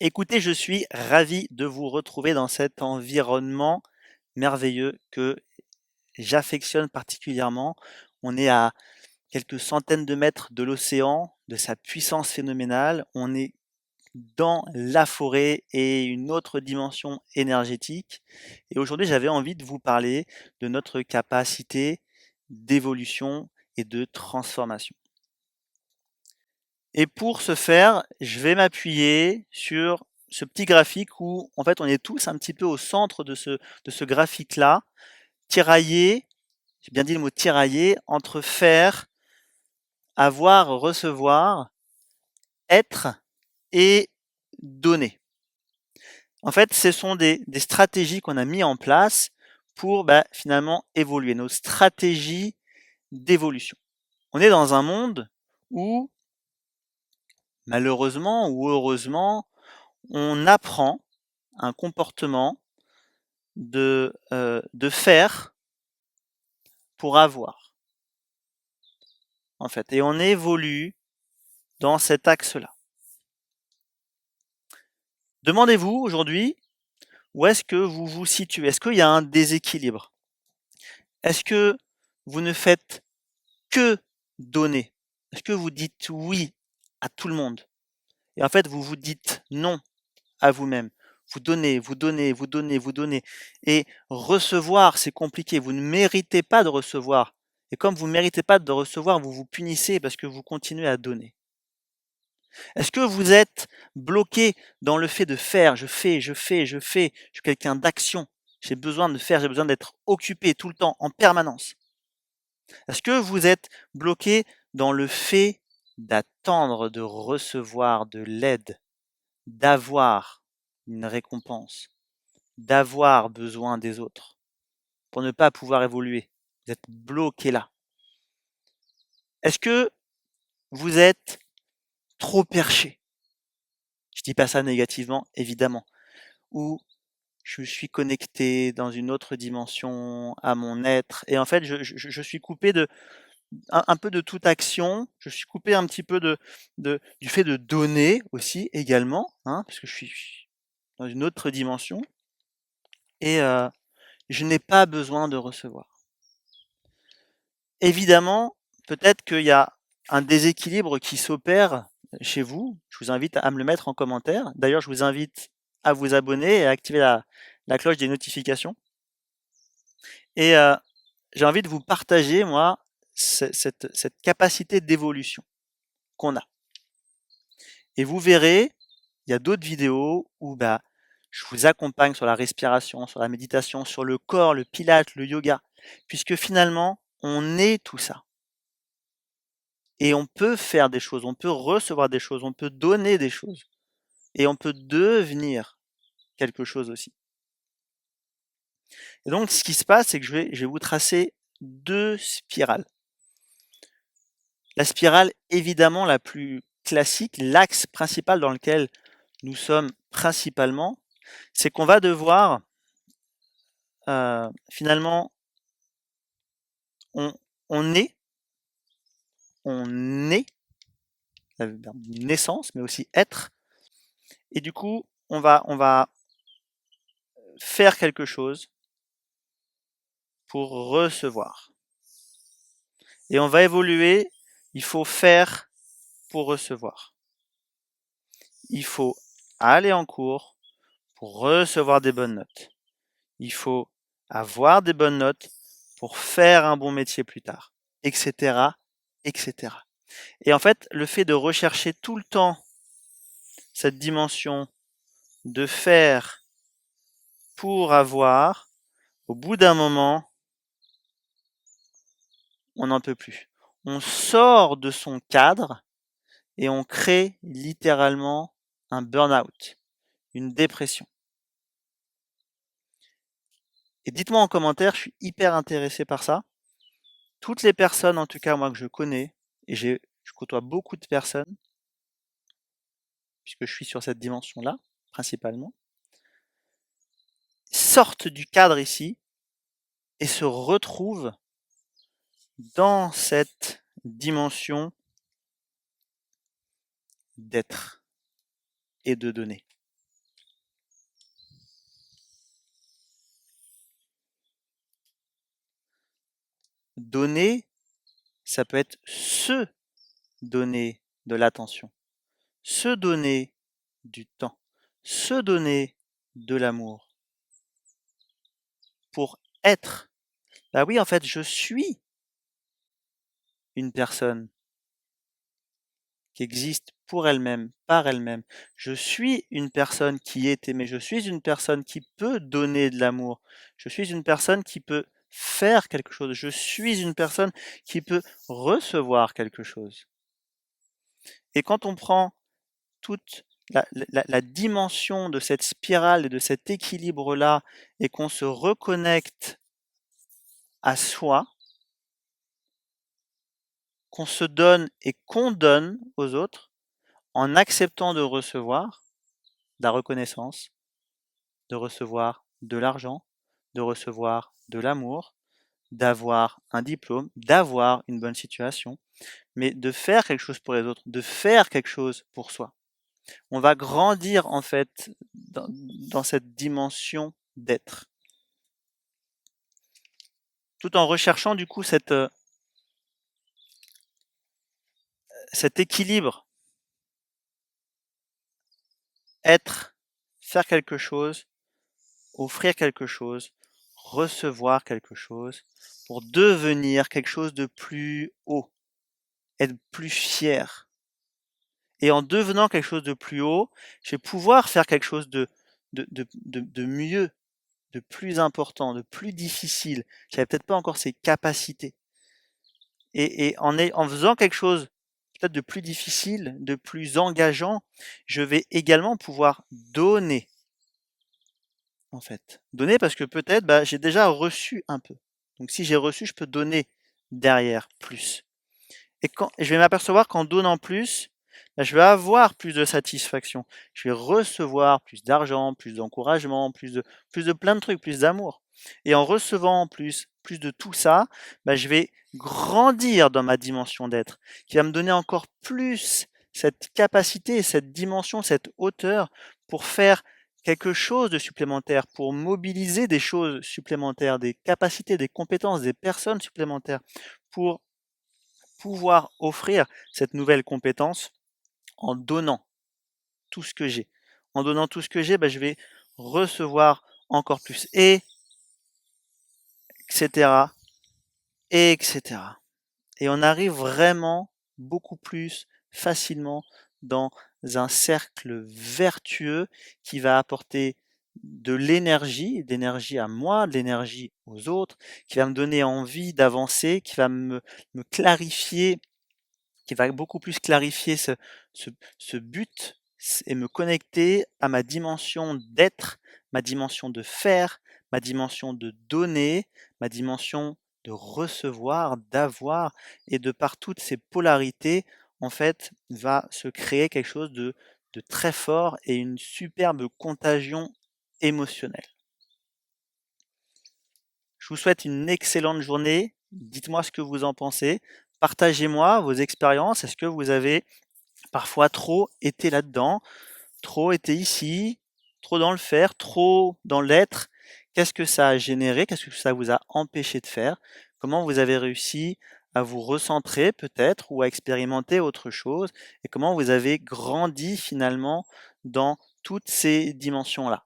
Écoutez, je suis ravi de vous retrouver dans cet environnement merveilleux que j'affectionne particulièrement. On est à quelques centaines de mètres de l'océan, de sa puissance phénoménale. On est dans la forêt et une autre dimension énergétique. Et aujourd'hui, j'avais envie de vous parler de notre capacité d'évolution et de transformation. Et pour ce faire, je vais m'appuyer sur ce petit graphique où, en fait, on est tous un petit peu au centre de ce graphique-là, tiraillé, j'ai bien dit le mot tiraillé, entre faire, avoir, recevoir, être et donner. En fait, ce sont des stratégies qu'on a mis en place pour finalement évoluer, nos stratégies d'évolution. On est dans un monde où, malheureusement ou heureusement, on apprend un comportement de faire pour avoir, en fait. Et on évolue dans cet axe-là. Demandez-vous aujourd'hui où est-ce que vous vous situez. Est-ce qu'il y a un déséquilibre? Est-ce que vous ne faites que donner? Est-ce que vous dites oui à tout le monde? Et en fait, vous vous dites non à vous-même. Vous donnez, vous donnez, vous donnez, vous donnez. Et recevoir, c'est compliqué. Vous ne méritez pas de recevoir. Et comme vous ne méritez pas de recevoir, vous vous punissez parce que vous continuez à donner. Est-ce que vous êtes bloqué dans le fait de faire? Je fais, je fais, je fais. Je suis quelqu'un d'action. J'ai besoin de faire, j'ai besoin d'être occupé tout le temps, en permanence. Est-ce que vous êtes bloqué dans le fait d'attendre de recevoir de l'aide, d'avoir une récompense, d'avoir besoin des autres pour ne pas pouvoir évoluer? Vous êtes bloqué là. Est-ce que vous êtes trop perché? Je dis pas ça négativement, évidemment. Ou je suis connecté dans une autre dimension à mon être et en fait je suis coupé de un peu de toute action, je suis coupé un petit peu du fait de donner aussi également, hein, parce que je suis dans une autre dimension et je n'ai pas besoin de recevoir. Évidemment, peut-être qu'il y a un déséquilibre qui s'opère chez vous. Je vous invite à me le mettre en commentaire. D'ailleurs, je vous invite à vous abonner et à activer la cloche des notifications. Et j'ai envie de vous partager, moi, cette capacité d'évolution qu'on a. Et vous verrez, il y a d'autres vidéos où je vous accompagne sur la respiration, sur la méditation, sur le corps, le pilate, le yoga, puisque finalement, on est tout ça. Et on peut faire des choses, on peut recevoir des choses, on peut donner des choses. Et on peut devenir quelque chose aussi. Et donc, ce qui se passe, c'est que je vais vous tracer deux spirales. La spirale, évidemment, la plus classique, l'axe principal dans lequel nous sommes principalement, c'est qu'on va devoir, finalement, on, on est, on est, la naissance, mais aussi être. Et du coup, on va faire quelque chose pour recevoir. Et on va évoluer, il faut faire pour recevoir. Il faut aller en cours pour recevoir des bonnes notes. Il faut avoir des bonnes notes pour faire un bon métier plus tard, etc., etc. Et en fait, le fait de rechercher tout le temps cette dimension de faire pour avoir, au bout d'un moment, on n'en peut plus. On sort de son cadre et on crée littéralement un burn-out, une dépression. Et dites-moi en commentaire, je suis hyper intéressé par ça. Toutes les personnes, en tout cas moi que je connais, et je côtoie beaucoup de personnes, puisque je suis sur cette dimension-là, principalement, sortent du cadre ici et se retrouvent dans cette dimension d'être et de donner. donner, ça peut être se donner de l'attention, se donner du temps, se donner de l'amour pour être. Bah oui, en fait, je suis une personne qui existe pour elle-même, par elle-même. Je suis une personne qui est aimée. Je suis une personne qui peut donner de l'amour. Je suis une personne qui peut faire quelque chose. Je suis une personne qui peut recevoir quelque chose. Et quand on prend toute la dimension de cette spirale et de cet équilibre-là et qu'on se reconnecte à soi, qu'on se donne et qu'on donne aux autres en acceptant de recevoir de la reconnaissance, de recevoir de l'argent, de recevoir de l'amour, d'avoir un diplôme, d'avoir une bonne situation, mais de faire quelque chose pour les autres, de faire quelque chose pour soi. On va grandir en fait dans cette dimension d'être, tout en recherchant du coup cet équilibre, être, faire quelque chose, offrir quelque chose, recevoir quelque chose, pour devenir quelque chose de plus haut, être plus fier. Et en devenant quelque chose de plus haut, je vais pouvoir faire quelque chose de mieux, de plus important, de plus difficile. J'avais peut-être pas encore ces capacités. Et en faisant quelque chose peut-être de plus difficile, de plus engageant, je vais également pouvoir donner, en fait. Donner parce que peut-être bah, j'ai déjà reçu un peu. Donc si j'ai reçu, je peux donner derrière plus. Et quand je vais m'apercevoir qu'en donnant plus, bah, je vais avoir plus de satisfaction. Je vais recevoir plus d'argent, plus d'encouragement, plus de plein de trucs, plus d'amour. Et en recevant plus de tout ça, bah, je vais grandir dans ma dimension d'être, qui va me donner encore plus cette capacité, cette dimension, cette hauteur pour faire quelque chose de supplémentaire, pour mobiliser des choses supplémentaires, des capacités, des compétences, des personnes supplémentaires, pour pouvoir offrir cette nouvelle compétence en donnant tout ce que j'ai. En donnant tout ce que j'ai, bah, je vais recevoir encore plus, et etc., et etc. Et on arrive vraiment beaucoup plus facilement dans un cercle vertueux qui va apporter de l'énergie à moi, de l'énergie aux autres, qui va me donner envie d'avancer, qui va me clarifier, qui va beaucoup plus clarifier ce, ce but et me connecter à ma dimension d'être, ma dimension de faire, ma dimension de donner, ma dimension de recevoir, d'avoir, et de par toutes ces polarités, en fait, va se créer quelque chose de très fort et une superbe contagion émotionnelle. Je vous souhaite une excellente journée. Dites-moi ce que vous en pensez. Partagez-moi vos expériences. Est-ce que vous avez parfois trop été là-dedans, trop été ici, trop dans le faire, trop dans l'être? Qu'est-ce que ça a généré? Qu'est-ce que ça vous a empêché de faire? Comment vous avez réussi à vous recentrer peut-être ou à expérimenter autre chose? Et comment vous avez grandi finalement dans toutes ces dimensions-là?